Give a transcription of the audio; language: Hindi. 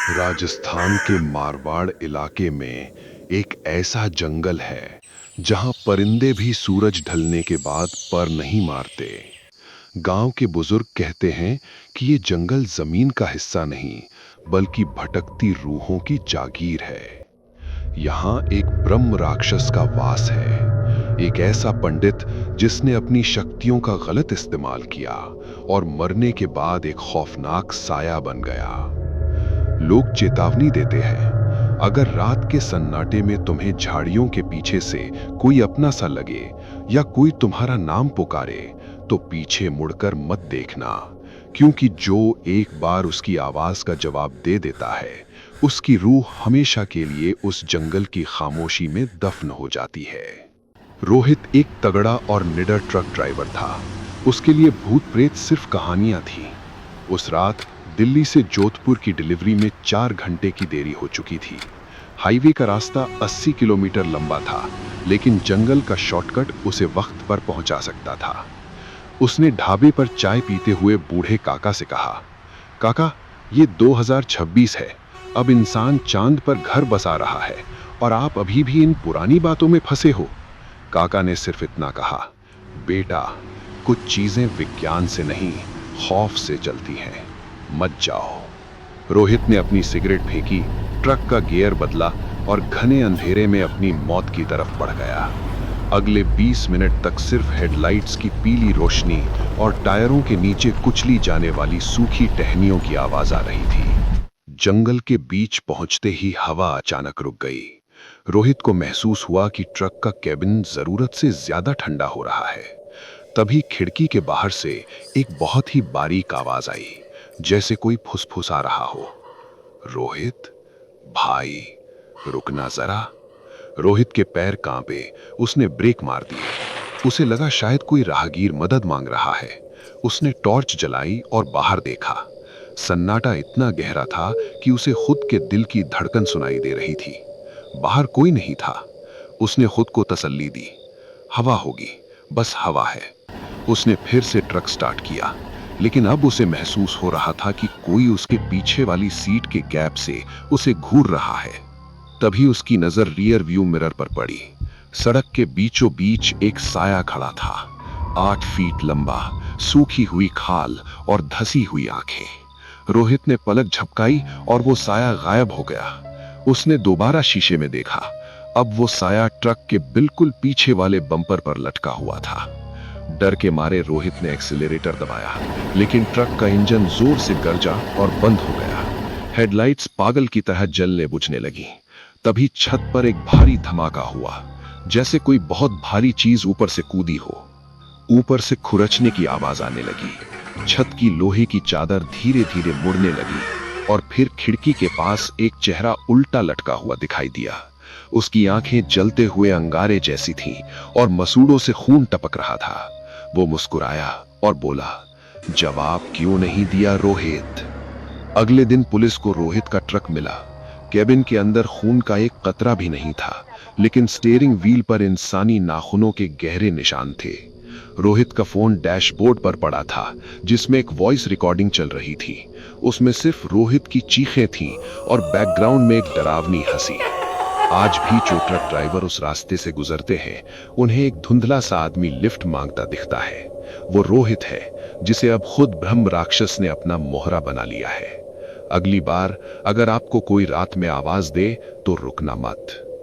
राजस्थान के मारवाड़ इलाके में एक ऐसा जंगल है जहां परिंदे भी सूरज ढलने के बाद पर नहीं मारते। गांव के बुजुर्ग कहते हैं कि ये जंगल जमीन का हिस्सा नहीं, बल्कि भटकती रूहों की जागीर है। यहाँ एक ब्रह्म राक्षस का वास है, एक ऐसा पंडित जिसने अपनी शक्तियों का गलत इस्तेमाल किया और मरने के बाद एक खौफनाक साया बन गया। लोग चेतावनी देते हैं, अगर रात के सन्नाटे में तुम्हें झाड़ियों के पीछे से कोई अपना सा लगे या कोई तुम्हारा नाम पुकारे, तो पीछे मुड़कर मत देखना, क्योंकि जो एक बार उसकी आवाज का जवाब दे देता है, उसकी रूह हमेशा के लिए उस जंगल की खामोशी में दफन हो जाती है। रोहित एक तगड़ा और निडर ट्रक ड्राइवर था। उसके लिए भूत प्रेत सिर्फ कहानियां थीं। उस रात दिल्ली से जोधपुर की डिलीवरी में 4 घंटे की देरी हो चुकी थी। हाईवे का रास्ता 80 किलोमीटर लंबा था, लेकिन जंगल का शॉर्टकट उसे वक्त पर पहुंचा सकता था। उसने ढाबे पर चाय पीते हुए बूढ़े काका से कहा, काका, ये 2026 है। अब इंसान चांद पर घर बसा रहा है और आप अभी भी इन पुरानी बातों में फंसे हो। काका ने सिर्फ इतना कहा, बेटा, कुछ चीजें विज्ञान से नहीं, खौफ से चलती हैं, मत जाओ। रोहित ने अपनी सिगरेट फेंकी, ट्रक का गियर बदला और घने अंधेरे में अपनी मौत की तरफ बढ़ गया। अगले 20 मिनट तक सिर्फ हेडलाइट्स की पीली रोशनी और टायरों के नीचे कुचली जाने वाली सूखी टहनियों की आवाज आ रही थी। जंगल के बीच पहुंचते ही हवा अचानक रुक गई। रोहित को महसूस हुआ कि ट्रक का केबिन जरूरत से ज्यादा ठंडा हो रहा है। तभी खिड़की के बाहर से एक बहुत ही बारीक आवाज आई, जैसे कोई फुसफुसा रहा हो। रोहित भाई, रुकना जरा। रोहित के पैर कांपे। उसने ब्रेक मार दिए। उसे लगा शायद कोई राहगीर मदद मांग रहा है। उसने टॉर्च जलाई और बाहर देखा। सन्नाटा इतना गहरा था कि उसे खुद के दिल की धड़कन सुनाई दे रही थी। बाहर कोई नहीं था। उसने खुद को तसल्ली दी, हवा होगी, बस हवा है। उसने फिर से ट्रक स्टार्ट किया, लेकिन अब उसे महसूस हो रहा था कि कोई उसके पीछे वाली सीट के गैप से उसे घूर रहा है। तभी उसकी नजर रियर व्यू मिरर पर पड़ी। सड़क के बीचों बीच एक साया खड़ा था, 8 फीट लंबा, सूखी हुई खाल और धसी हुई आंखें। रोहित ने पलक झपकाई और वो साया गायब हो गया। उसने दोबारा शीशे में देखा। अब वो साया ट्रक के बिल्कुल पीछे वाले बम्पर पर लटका हुआ था। डर के मारे रोहित ने एक्सीलरेटर दबाया, लेकिन ट्रक का इंजन जोर से गरजा और बंद हो गया। हेडलाइट्स पागल की तरह जलने बुझने लगी। तभी छत पर एक भारी धमाका हुआ, जैसे कोई बहुत भारी चीज ऊपर से कूदी हो। ऊपर से खुरचने की आवाज आने लगी। छत की लोहे की चादर धीरे धीरे मुड़ने लगी और फिर खिड़की के पास एक चेहरा उल्टा लटका हुआ दिखाई दिया। उसकी आंखें जलते हुए अंगारे जैसी थीं और मसूड़ों से खून टपक रहा था। वो मुस्कुराया और बोला, जवाब क्यों नहीं दिया रोहित? अगले दिन पुलिस को रोहित का ट्रक मिला। केबिन के अंदर खून का एक कतरा भी नहीं था, लेकिन स्टीयरिंग व्हील पर इंसानी नाखूनों के गहरे निशान थे। रोहित का फोन डैशबोर्ड पर पड़ा था, जिसमें एक वॉइस रिकॉर्डिंग चल रही थी। उसमें सिर्फ रोहित की चीखें थीं और बैकग्राउंड में एक डरावनी हंसी। आज भी जो ट्रक ड्राइवर उस रास्ते से गुजरते हैं, उन्हें एक धुंधला सा आदमी लिफ्ट मांगता दिखता है। वो रोहित है, जिसे अब खुद ब्रह्म राक्षस ने अपना मोहरा बना लिया है। अगली बार अगर आपको कोई रात में आवाज दे, तो रुकना मत।